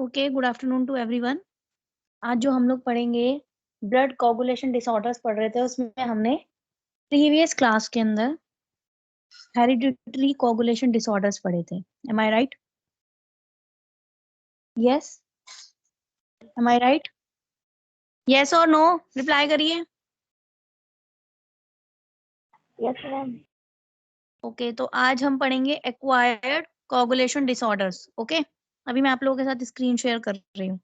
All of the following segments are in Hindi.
Okay, good afternoon to everyone. आज जो हम लोग पढ़ेंगे ब्लड कोगुलेशन डिसऑर्डर्स पढ़ रहे थे, उसमें हमने प्रीवियस क्लास के अंदर हेरिडिटरी कोगुलेशन डिसऑर्डर्स पढ़े थे। एम आई राइट? यस, एम आई राइट? यस और नो रिप्लाई करिए। Yes ma'am. ओके, तो आज हम पढ़ेंगे एक्वायर्ड कोगुलेशन डिसऑर्डर्स। ओके, अभी मैं आप लोगों के साथ स्क्रीन शेयर कर रही हूँ।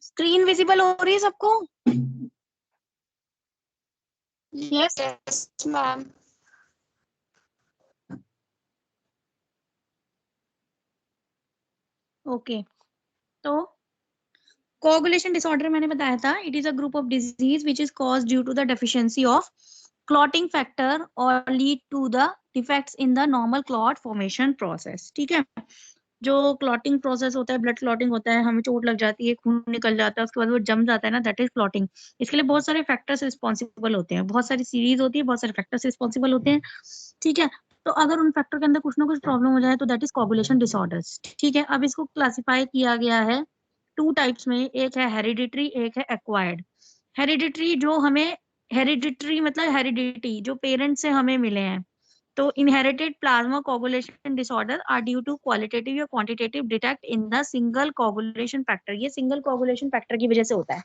स्क्रीन विजिबल हो रही है सबको? Yes ma'am. ओके, तो कोगुलेशन डिसऑर्डर मैंने बताया था, it is a group of disease which is cause due to the deficiency of clotting factor और lead to the defects in the normal clot formation process. ठीक है, जो क्लॉटिंग प्रोसेस होता है, ब्लड क्लॉटिंग होता है, हमें चोट लग जाती है, खून निकल जाता है, उसके बाद वो जम जाता है ना, दैट इज क्लॉटिंग। इसके लिए बहुत सारे फैक्टर्स रिस्पॉन्सिबल होते हैं, बहुत सारी सीरीज होती है, बहुत सारे फैक्टर्स रिस्पॉन्सिबल होते हैं। ठीक है, तो अगर उन फैक्टर के अंदर कुछ ना कुछ प्रॉब्लम हो जाए तो दैट इज कोगुलेशन डिसऑर्डर्स। ठीक है, अब इसको क्लासिफाई किया गया है टू टाइप्स में, एक है हेरिडिटरी, एक है एक्वायर्ड। हेरिडिटरी जो हमें, हेरिडिटरी मतलब हेरिडिटी जो पेरेंट से हमें मिले हैं। तो inherited plasma coagulation disorder are due to qualitative या quantitative detect in the single coagulation factor. ये सिंगल कोगुलेशन फैक्टर की वजह से होता है,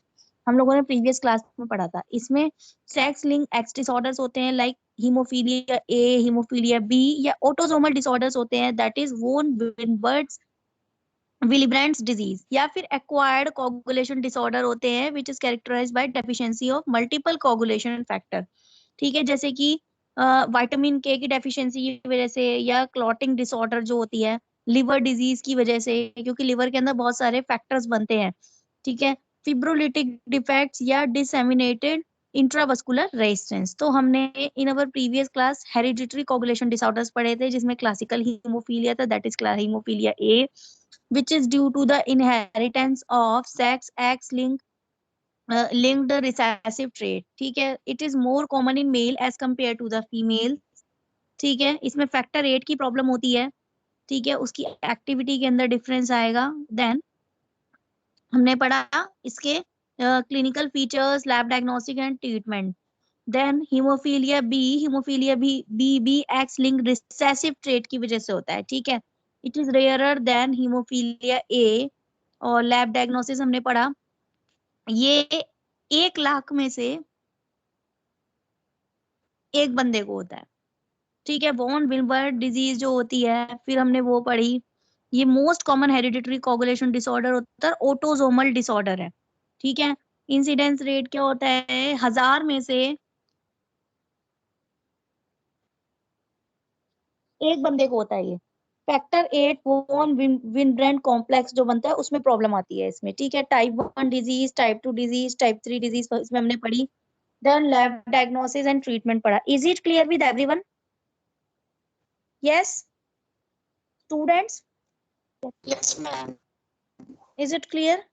हम लोगों ने प्रीवियस क्लास में पढ़ा था। इसमें सेक्स लिंक एक्स डिसऑर्डर्स होते हैं, like haemophilia A, haemophilia B, या ऑटोसोमल डिसऑर्डर्स होते हैं, दैट इज वोन विनबर्ड्स विलिब्रेंट्स डिजीज, या फिर एक्वायर्ड कोगुलेशन डिसऑर्डर होते हैं which is characterised by deficiency of multiple coagulation factor. ठीक है, जैसे कि विटामिन के की डेफिशिएंसी की वजह से, या क्लॉटिंग डिसऑर्डर जो होती है लिवर डिजीज की वजह से, क्योंकि लिवर के अंदर बहुत सारे फैक्टर्स बनते हैं। ठीक है, फिब्रोलिटिक डिफेक्ट्स या डिसेमिनेटेड इंट्रावस्कुलर रेजिस्टेंस। तो हमने in our previous class hereditary coagulation disorders पढ़े थे, जिसमें क्लासिकल हीमोफीलिया था, that is haemophilia A, which is due to the inheritance of sex X linked recessive trait. ठीक है, it is more common in male as compared to the female. ठीक है, इसमें फैक्टर 8 की प्रॉब्लम होती है। ठीक है, उसकी एक्टिविटी के अंदर डिफरेंस आएगा। देन हमने पढ़ा इसके clinical features, lab diagnostic and treatment. Then haemophilia B X linked recessive trait की वजह से होता है। ठीक है, it is rarer than haemophilia A. और लैब डायग्नोसिस हमने पढ़ा, ये 1 लाख में से एक बंदे को होता है। ठीक है, वॉन विलबर्ड डिजीज जो होती है, फिर हमने वो पढ़ी, ये most common hereditary coagulation disorder होता है, ऑटोसोमल डिसऑर्डर है। ठीक है, इंसिडेंस रेट क्या होता है, 1000 में से एक बंदे को होता है ये। फैक्टर 8 वोन विनब्रेंट कॉम्प्लेक्स जो बनता है, उसमें प्रॉब्लम आती है इसमें। ठीक है, type 1 disease, type 2 disease, type 3 disease इसमें हमने पढ़ी। Then lab diagnosis and treatment पढ़ा। Is it clear with everyone? Yes students, yes ma'am. Is it clear?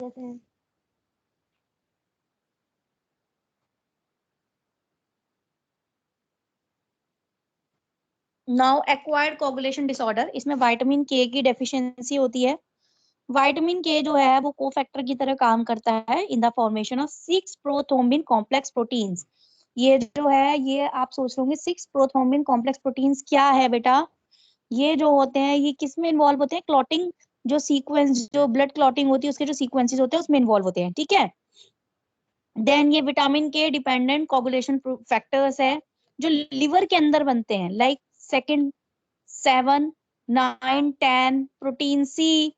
Yes ma'am. Now acquired coagulation disorder, इसमें विटामिन के की डेफिशिएंसी होती है। विटामिन के जो है वो कोफैक्टर की तरह काम करता है in the formation of 6 prothrombin complex proteins. ये जो है, ये आप सोच रहे होंगे 6 प्रोथ्रोम्बिन कॉम्प्लेक्स प्रोटीन्स क्या है बेटा? ये जो होते हैं, ये किस में इन्वॉल्व होते हैं? क्लॉटिंग जो सीक्वेंस, जो ब्लड क्लॉटिंग होती है उसके जो सीक्वेंसेस होते हैं उसमें इन्वॉल्व होते हैं। ठीक है, देन ये विटामिन के डिपेंडेंट कोगुलेशन फैक्टर्स है जो लिवर के अंदर बनते हैं, like second 7 9 10, protein C,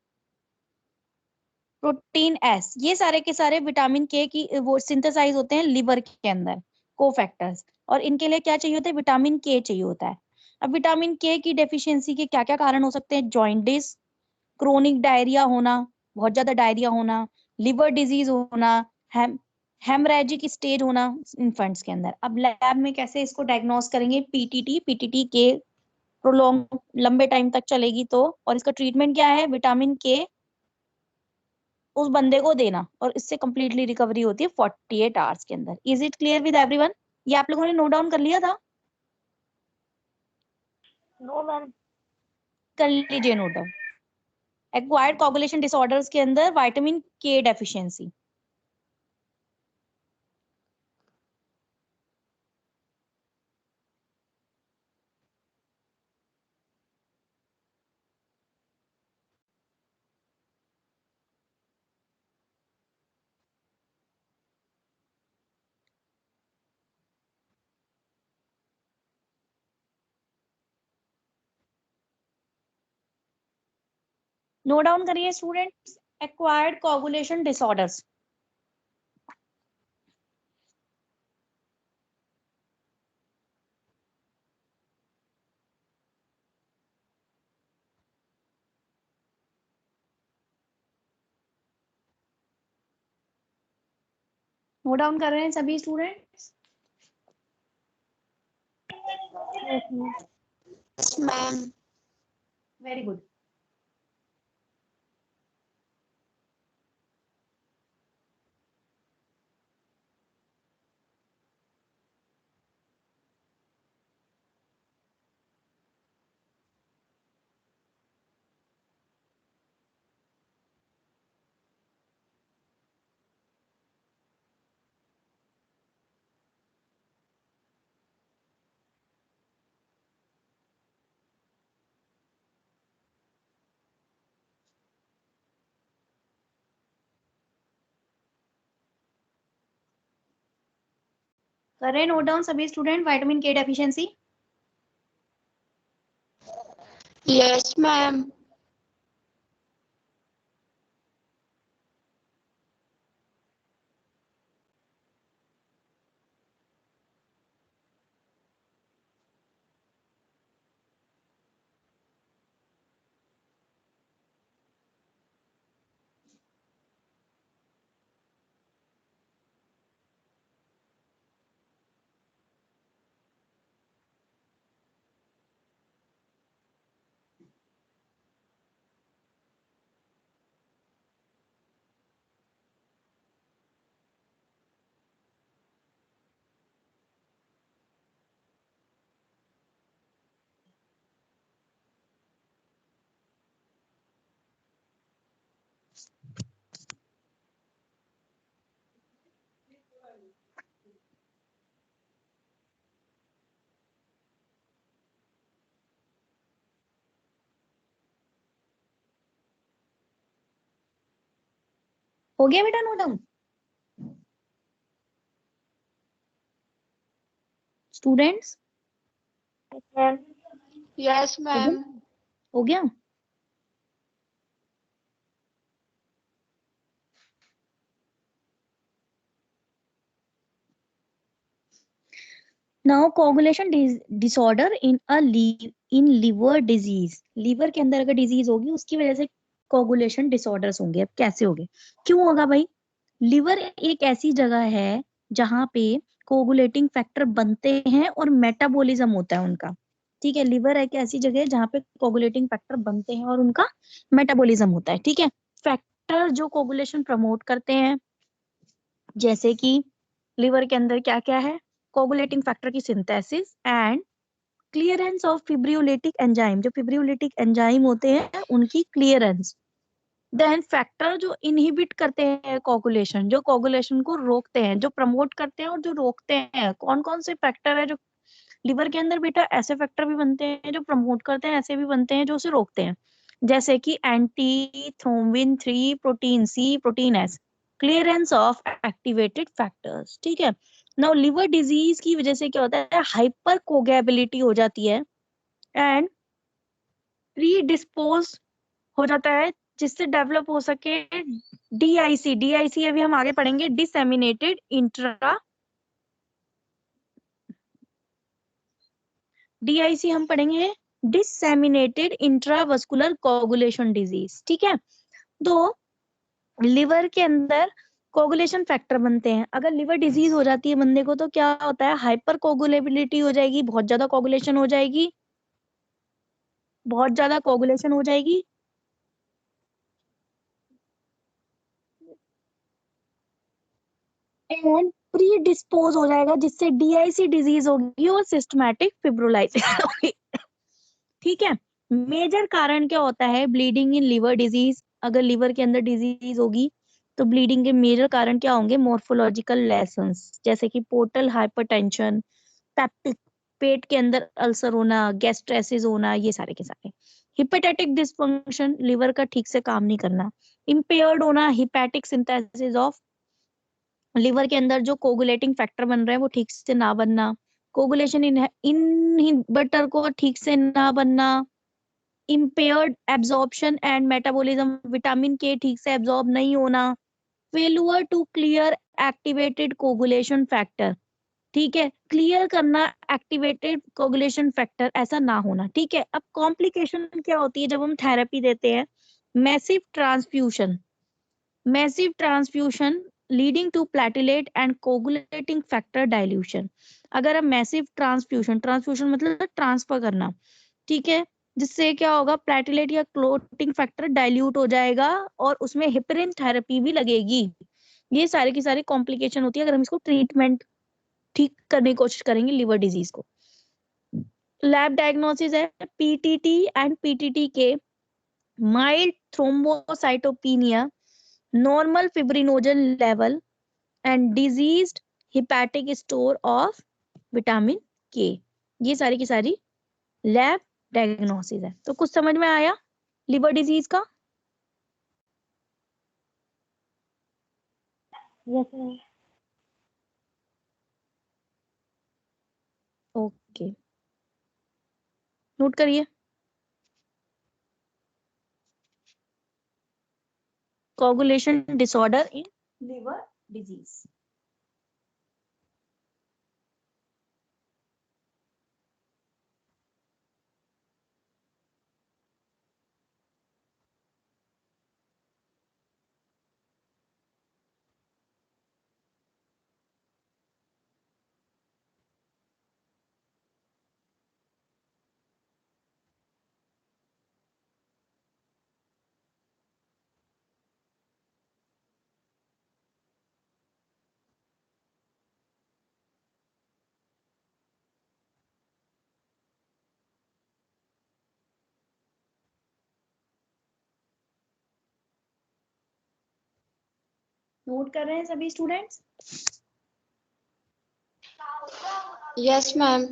protein S, ये सारे के सारे विटामिन के की वो सिंथेसाइज होते हैं लिवर के अंदर, कोफैक्टर्स। और इनके लिए क्या चाहिए होता है? विटामिन के चाहिए होता है। अब विटामिन के की डेफिशिएंसी के क्या क्या कारण हो सकते हैं? जॉइंटिस, क्रोनिक डायरिया होना, बहुत ज्यादा डायरिया होना, लिवर डिजीज होना, हेमरेजिक स्टेज होना इन्फेंट्स के अंदर। अब लैब में कैसे इसको डायग्नोस करेंगे? पीटीटी के प्रोलॉन्ग लंबे टाइम तक चलेगी तो, और इसका ट्रीटमेंट क्या है? विटामिन के उस बंदे को देना, और इससे कंप्लीटली रिकवरी होती है 48 आवर्स के अंदर। Is it clear with everyone? ये आप लोगों ने नोट डाउन कर लिया था? No ma'am. कर लीजिए note down. Acquired coagulation disorders के अंदर vitamin K deficiency. Note down करिए students, acquired coagulation disorders. Note down कर रहे हैं सभी students? Yes ma'am. Very good. कर रहे हैं नोट डाउन सभी student vitamin K deficiency? Yes ma'am. हो गया बेटा note down students? Yes ma'am. हो गया? Now coagulation disorder in in liver disease. Liver के अंदर अगर डिजीज होगी उसकी वजह से कोगुलेशन डिसऑर्डर्स होंगे। अब कैसे होंगे, क्यों होगा भाई? लिवर एक ऐसी जगह है जहां पे कोगुलेटिंग फैक्टर बनते हैं और मेटाबॉलिज्म होता है उनका। ठीक है, लिवर एक ऐसी जगह है जहां पे कोगुलेटिंग फैक्टर बनते हैं और उनका मेटाबॉलिज्म होता है। ठीक है, फैक्टर जो कोगुलेशन प्रमोट करते हैं, जैसे कि लिवर के अंदर क्या क्या है? कोगुलेटिंग फैक्टर की synthesis and clearance of fibrinolytic enzyme. जो फिब्रियोलिटिक एंजाइम होते हैं उनकी क्लियरेंस। देन फैक्टर जो इनहिबिट करते हैं कोगुलेशन, जो कोगुलेशन को रोकते हैं, जो प्रमोट करते हैं और जो रोकते हैं। कौन कौन से फैक्टर है जो लिवर के अंदर? बेटा ऐसे फैक्टर भी बनते हैं जो प्रमोट करते हैं, ऐसे भी बनते हैं जो उसे रोकते हैं, जैसे कि anti thrombin 3, protein C, protein S. Clearance of activated factors. ठीक है, नाउ लिवर डिजीज की वजह से क्या होता है? हाइपर कोगेबिलिटी हो जाती है एंड प्री हो जाता है, जिससे डेवलप हो सके डीआईसी। डीआईसी अभी हम आगे पढ़ेंगे, डिसेमिनेटेड इंट्रा, डीआईसी हम पढ़ेंगे डिसेमिनेटेड इंट्रावस्कुलर कोगुलेशन डिजीज। ठीक है, तो लिवर के अंदर कोगुलेशन फैक्टर बनते हैं। अगर लिवर डिजीज हो जाती है बंदे को तो क्या होता है, हाइपर कोगुलेबिलिटी हो जाएगी, बहुत ज्यादा कोगुलेशन हो जाएगी, बहुत ज्यादा कोगुलेशन हो जाएगी। एंड प्री डिस्पोज हो जाएगा, जिससे डीआईसी डिजीज होगी और सिस्टमैटिक फिब्रोलाइसिस होगी। ठीक है। मेजर कारण क्या होता है ब्लीडिंग इन लिवर डिजीज? अगर लिवर के अंदर डिजीज होगी तो ब्लीडिंग के मेजर कारण क्या होंगे? मोर्फोलॉजिकल लेसन्स, जैसे कि पोर्टल हाइपरटेंशन, पेप्टिक, पेट के अंदर अल्सर होना, गैस्ट्रेसिस होना, ये सारे के सारे। हिपेटाइटिक डिस्फंक्शन, लिवर का ठीक से काम नहीं करना। इम्पेयर्ड होना, हिपैटिक सिंथेसिस ऑफ, लिवर के अंदर जो कोगुलेटिंग फैक्टर बन रहे हैं वो ठीक से ना बनना। कोगुलेशन इनहिबिटर को ठीक से ना बनना। Impaired absorption and metabolism, vitamin K ठीक से एब्जॉर्ब नहीं होना। Failure to clear activated coagulation factor, ठीक है, क्लियर करना एक्टिवेटेड कोगुलेशन फैक्टर, ऐसा ना होना। ठीक है। अब कॉम्प्लिकेशन क्या होती है जब हम थेरेपी देते हैं? Massive transfusion, massive transfusion leading to platelet and coagulating factor dilution. अगर हम मैसिव ट्रांसफ्यूशन, ट्रांसफ्यूशन मतलब ट्रांसफर करना, ठीक है, जिससे क्या होगा, प्लेटिलेट या क्लोटिंग फैक्टर डाइल्यूट हो जाएगा और उसमें हिपरिन थेरेपी भी लगेगी। ये सारी की सारी कॉम्प्लिकेशन होती है अगर हम इसको ट्रीटमेंट ठीक करने की कोशिश करेंगे लिवर डिजीज को। लैब डायग्नोसिस है पीटीटी एंड पीटीटी के, mild thrombocytopenia, normal fibrinogen level and diseased hepatic store of vitamin के। ये सारी की सारी लैब डायग्नोसिस है। तो कुछ समझ में आया लिवर डिजीज का? यस। ओके, नोट करिए। Coagulation disorder in liver disease. Note कर रहे हैं सभी स्टूडेंट्स? Yes, ma'am.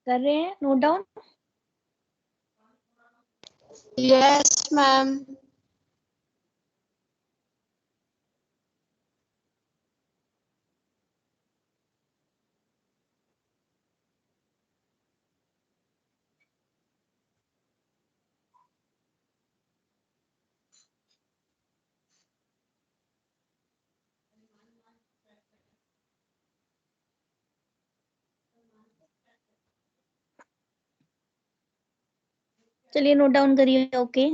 कर रहे हैं नोट डाउन? Yes, ma'am. चलिए नोट डाउन करिए। ओके।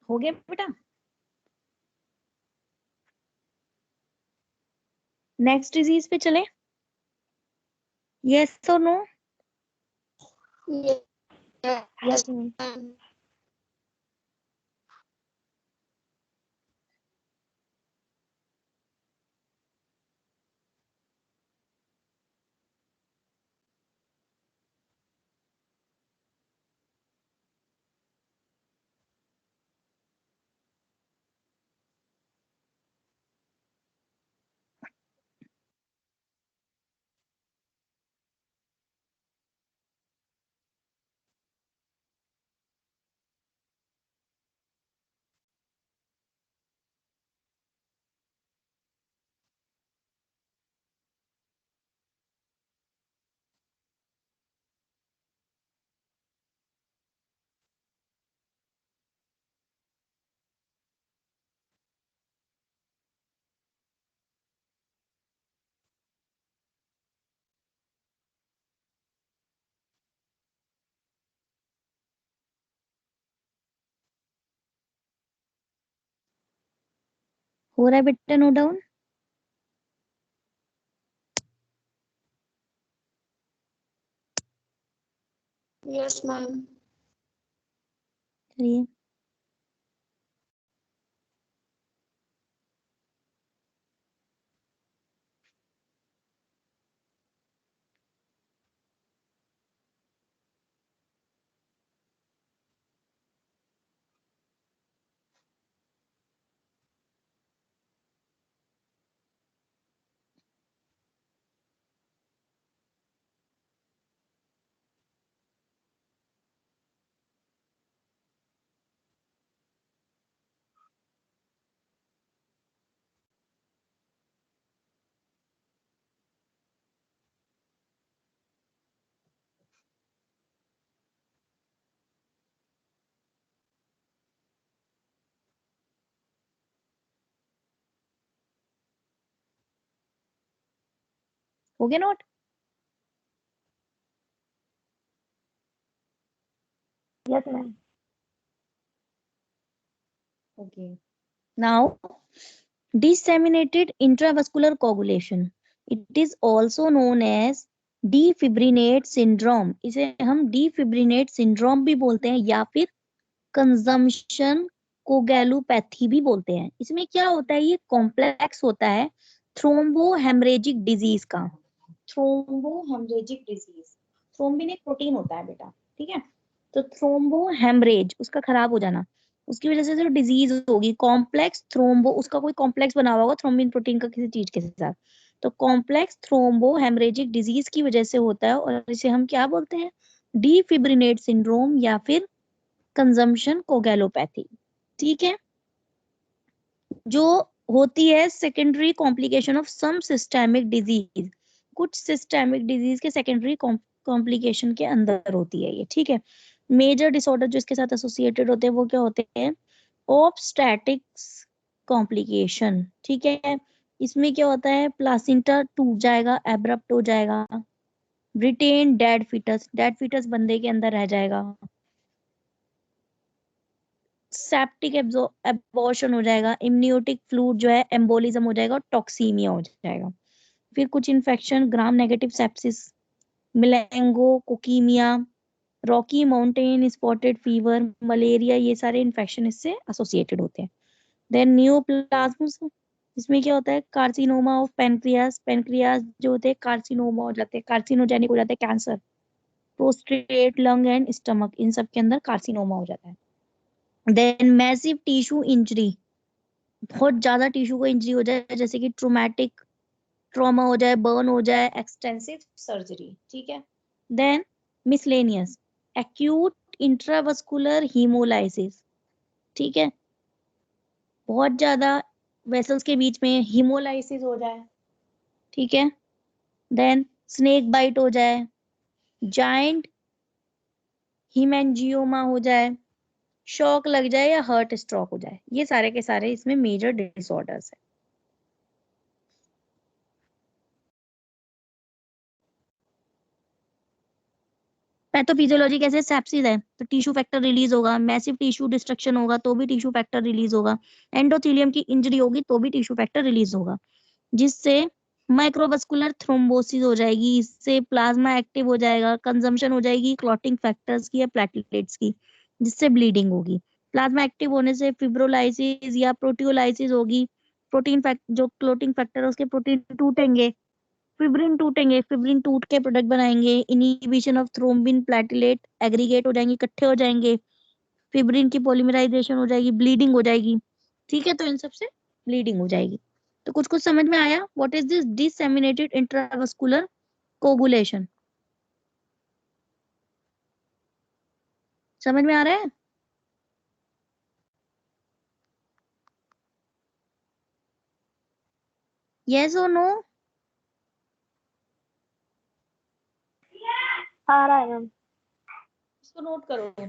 हो गया बेटा? नेक्स्ट डिजीज पे चले, यस और नो? Yes, yes. ma'am. हो रहा है बेटा नो डाउन? Yes, ma'am. चलिए, हो गया note? Yes ma'am. Okay, now disseminated intravascular coagulation, it is also known as defibrillate syndrome, इसे हम defibrillate syndrome भी बोलते हैं या फिर कंजम्पशन कोगैलोपैथी भी बोलते हैं। इसमें क्या होता है, ये कॉम्प्लेक्स होता है थ्रोम्बोहेमरेजिक डिजीज का। थ्रोम्बोहेमरेजिक डिजीज, थ्रोम्बिन एक प्रोटीन होता है बेटा, ठीक है? तो थ्रोम्बोहेमरेज, उसका खराब हो जाना, उसकी वजह से जो डिजीज होगी कॉम्प्लेक्स थ्रोम्बो, उसका कोई कॉम्प्लेक्स बना हुआ होगा थ्रोम्बिन प्रोटीन का किसी चीज के साथ, तो कॉम्प्लेक्स थ्रोम्बोहेमरेजिक डिजीज की वजह से होता है, और इसे हम क्या बोलते हैं? डीफिब्रिनेट सिंड्रोम या फिर कंजम्पशन कोगैलोपैथी, ठीक है? जो होती है secondary complication of some systemic disease, कुछ सिस्टेमिक डिजीज के सेकेंडरी कॉम्प्लिकेशन के अंदर होती है ये, ठीक है? मेजर डिसऑर्डर जो इसके साथ एसोसिएटेड होते हैं वो क्या होते हैं? ऑब्स्टैटिक्स कॉम्प्लिकेशन, ठीक है? इसमें क्या होता है? प्लासिंटा टूट जाएगा, एब्रप्ट हो जाएगा, retained dead foetus, dead foetus बंदे के अंदर रह जाएगा, सेप्टिक एबॉर्शन हो जाएगा, इम्नियोटिक फ्लूइड जो है एम्बोलिज्म हो जाएगा, और टॉक्सीमिया हो जाएगा। फिर कुछ infection, gram negative sepsis, meningococcaemia, Rocky Mountain spotted fever, malaria, ये सारे इन्फेक्शन इससे एसोसिएटेड होते हैं। देन न्यूप्लाज्म्स, इसमें क्या होता है? कार्सिनोमा ऑफ पेनक्रियास, पेनक्रियास जो होते हैं कार्सिनोमा हो जाते हैं, कार्सिनोजेनिक हो जाते हैं, cancer, prostate, lung and stomach, इन सब के अंदर कार्सिनोमा हो जाता है। देन मैसिव टिश्यू इंजरी, बहुत ज्यादा टिश्यू को इंजरी हो जाए, जैसे कि ट्रोमैटिक ट्रॉमा हो जाए, बर्न हो जाए, एक्सटेंसिव सर्जरी, ठीक है? Then miscellaneous, acute intravascular haemolysis, ठीक है? बहुत ज्यादा वेसल्स के बीच में हीमोलाइसिस हो जाए, ठीक है? देन स्नेक बाइट हो जाए, जाइंट हीमेंजियोमा हो जाए, शॉक लग जाए या हार्ट स्ट्रोक हो जाए, ये सारे के सारे इसमें मेजर डिसऑर्डर्स है। पैथोफिजियोलॉजी कैसे, सेप्सिस है तो टिश्यू फैक्टर रिलीज होगा, मैसिव टिश्यू डिस्ट्रक्शन होगा तो भी टिश्यू फैक्टर रिलीज होगा, एंडोथेलियम की इंजरी होगी तो भी टिश्यू फैक्टर रिलीज होगा, जिससे माइक्रोवस्कुलर थ्रोम्बोसिस हो जाएगी, इससे प्लाज्मा एक्टिव हो जाएगा, कंजम्पशन हो जाएगी क्लॉटिंग फैक्टर्स की या प्लेटलेट्स की, जिससे ब्लीडिंग होगी। प्लाज्मा एक्टिव होने से फिब्रोलाइसिस या प्रोटियोलाइसिस होगी, प्रोटीन फैक्ट जो क्लॉटिंग फैक्टर है उसके प्रोटीन टूटेंगे, फिब्रिन टूटेंगे, फिब्रिन टूट के प्रोडक्ट बनाएंगे, inhibition of thrombin platelet aggregate हो जाएंगे, इकट्ठे हो जाएंगे, फिब्रिन की पॉलीमराइजेशन हो जाएगी, ब्लीडिंग हो जाएगी। ठीक है, तो इन सबसे ब्लीडिंग हो जाएगी। तो कुछ कुछ समझ में आया? What is this disseminated intravascular coagulation? समझ में आ रहा है? यस और नो? आ रहा है मैम। इसको नोट करो।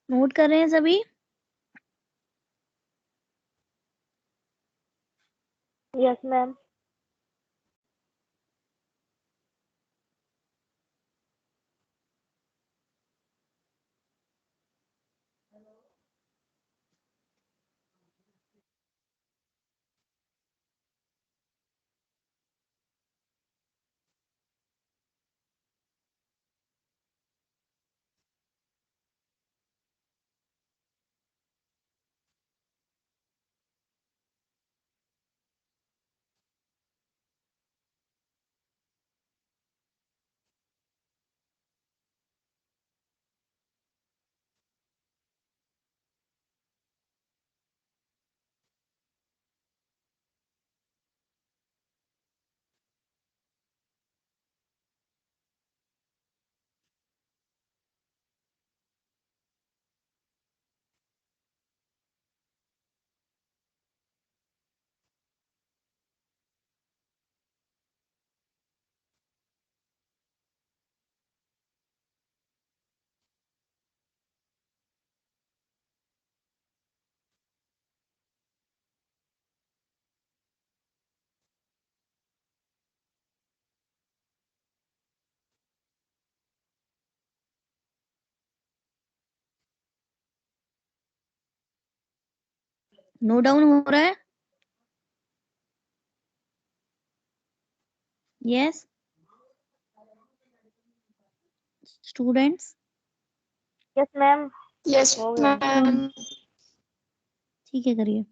नोट कर रहे हैं सभी? Yes ma'am. नोट डाउन हो रहा है? Yes students? Yes ma'am. Yes हो गया। मैम। ठीक है, करिए।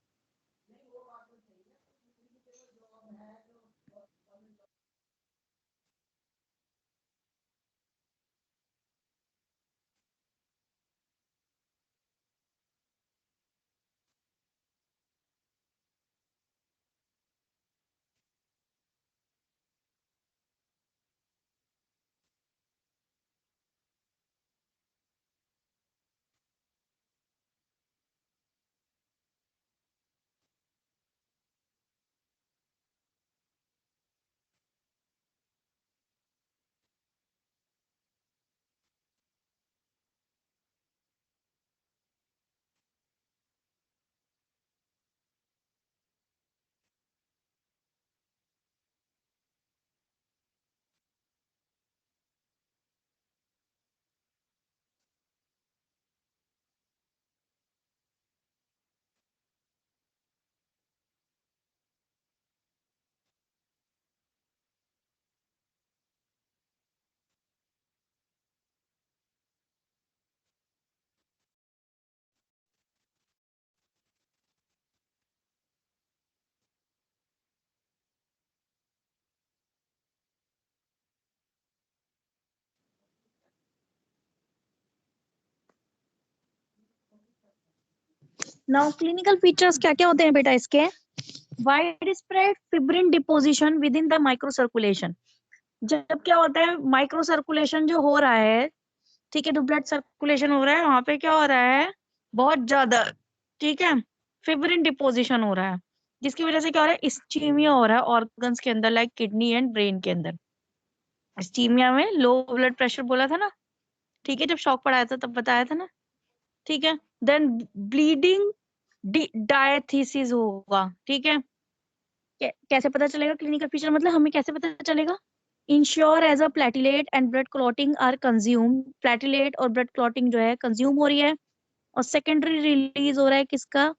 नाउ क्लिनिकल फीचर्स क्या क्या होते हैं बेटा इसके? Wide spread fibrin deposition with in the micro circulation. जब क्या होता है, माइक्रो सर्कुलेशन जो हो रहा है, ठीक है, जो ब्लड सर्कुलेशन हो रहा है वहां पे क्या हो रहा है, बहुत ज्यादा, ठीक है, फिब्रिन डिपोजिशन हो रहा है, जिसकी वजह से क्या हो रहा है, इस्चीमिया हो रहा है ऑर्गन्स के अंदर, लाइक किडनी एंड ब्रेन के अंदर। इस्चीमिया में लो ब्लड प्रेशर बोला था ना, ठीक है, जब शॉक पढ़ाया था तब बताया था ना, ठीक है। देन ब्लीडिंग डायथीसिस होगा, ठीक है। कैसे पता चलेगा क्लिनिकल फीचर, मतलब हमें कैसे पता चलेगा? Ensure as a platelet and blood clotting are consume, platelet और ब्लड क्लॉटिंग जो है कंज्यूम हो रही है, और सेकेंडरी रिलीज हो रहा है किसका,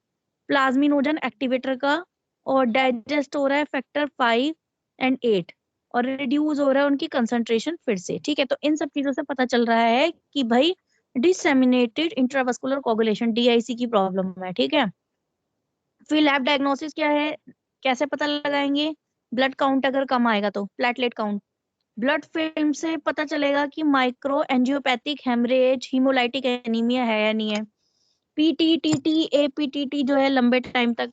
प्लाज्मिनोजन एक्टिवेटर का, और डाइजेस्ट हो रहा है फैक्टर 5 एंड 8, और रिड्यूस हो रहा है उनकी कंसंट्रेशन फिर से, ठीक है। तो इन सब चीजों से पता चल रहा है कि भाई डिसेमिनेटेड इंट्रावस्कुलर कोगुलेशन, डीआईसी की प्रॉब्लम है, ठीक है। फिर लैब डायग्नोसिस क्या है, कैसे पता लगाएंगे? ब्लड काउंट अगर कम आएगा तो प्लेटलेट काउंट, ब्लड फिल्म से पता चलेगा कि micro angiopathic haemorrhage haemolytic anaemia है या नहीं है। पीटीटीटी एपीटीटी जो है लंबे टाइम तक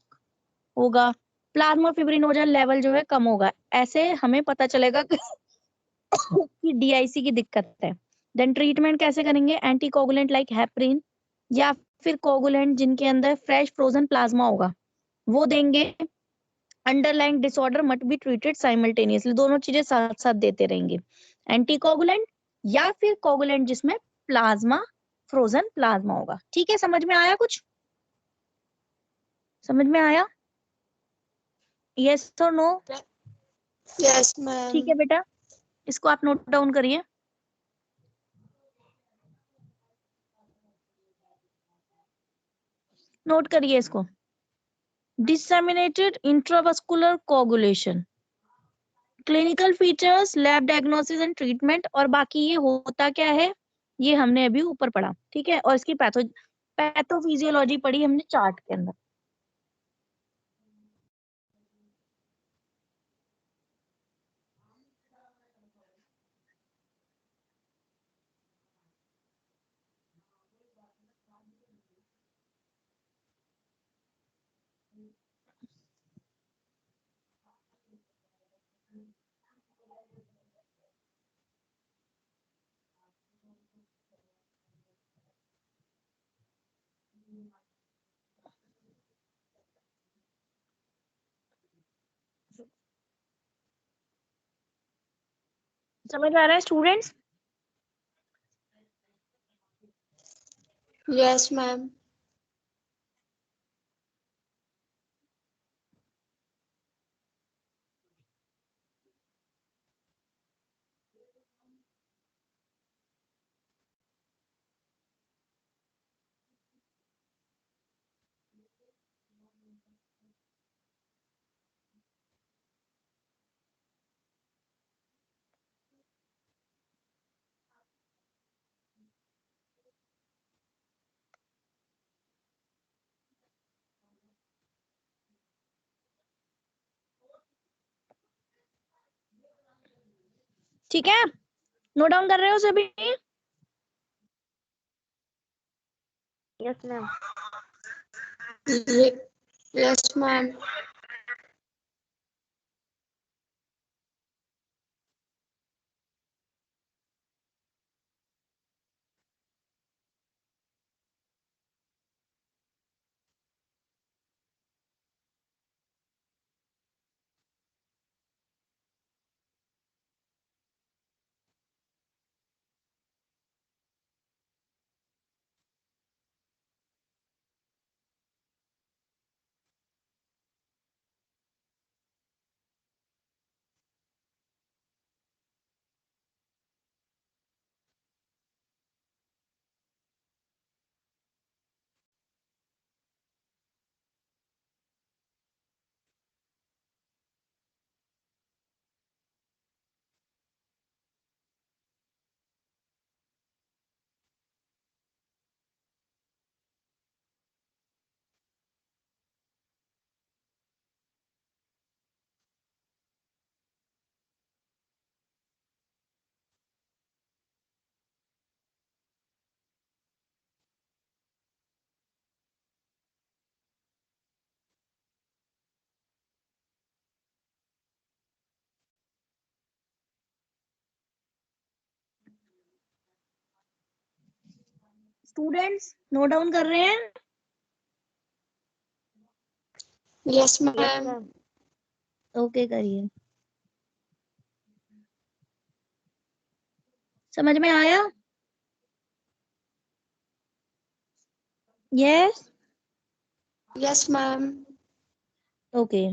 होगा, प्लाज्मा फिब्रिनोजन लेवल जो है कम होगा, ऐसे हमें पता चलेगा कि डीआईसी की दिक्कत है। देन ट्रीटमेंट कैसे करेंगे? एंटीकोगुलेंट लाइक हेपरिन, या फिर कोगुलेंट जिनके अंदर फ्रेश फ्रोजन प्लाज्मा होगा वो देंगे। अंडरलाइंग डिसऑर्डर मट बी ट्रीटेड साइमल्टेनियसली, दोनों चीजें साथ साथ देते रहेंगे, एंटीकोगुलेंट या फिर कोगुलेंट जिसमें प्लाज्मा फ्रोजन प्लाज्मा होगा, ठीक है। समझ में आया कुछ? समझ में आया? यस और नो? Yes ma'am. ठीक है बेटा, इसको आप नोट डाउन करिए, नोट करिए इसको। Disseminated intravascular coagulation, clinical features, lab diagnosis and treatment, और बाकी ये होता क्या है ये हमने अभी ऊपर पढ़ा, ठीक है। और इसकी पैथोफिजियोलॉजी पढ़ी हमने चार्ट के अंदर। समझ आ रहा है स्टूडेंट्स? Yes ma'am. ठीक है, नोट डाउन कर रहे हो सभी? Yes ma'am. Yes ma'am. Students note down कर रहे हैं? Yes, ma'am. ओके करिए। समझ में आया? Yes. Yes, ma'am. Okay.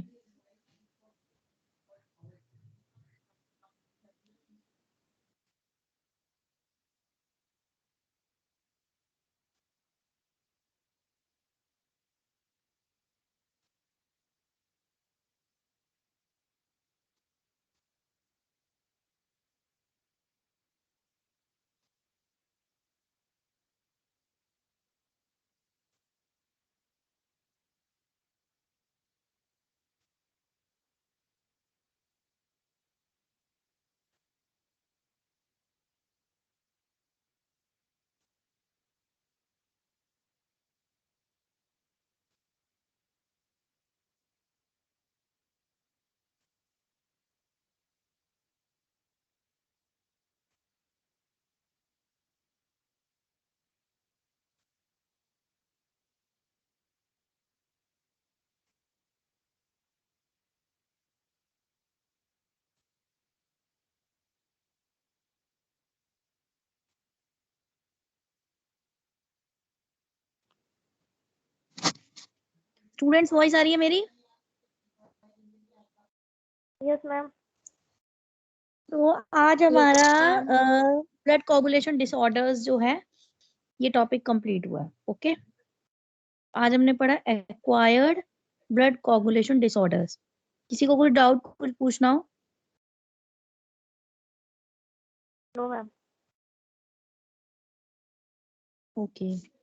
Students voice आ रही है मेरी? Yes, ma'am. तो आज हमारा ma'am. ब्लड कोगुलेशन डिसऑर्डर्स जो है ये टॉपिक कंप्लीट हुआ है। ओके, आज हमने पढ़ा एक्वायर्ड ब्लड कोगुलेशन डिसऑर्डर्स। किसी को कोई डाउट कुछ पूछना हो? No, ma'am. ओके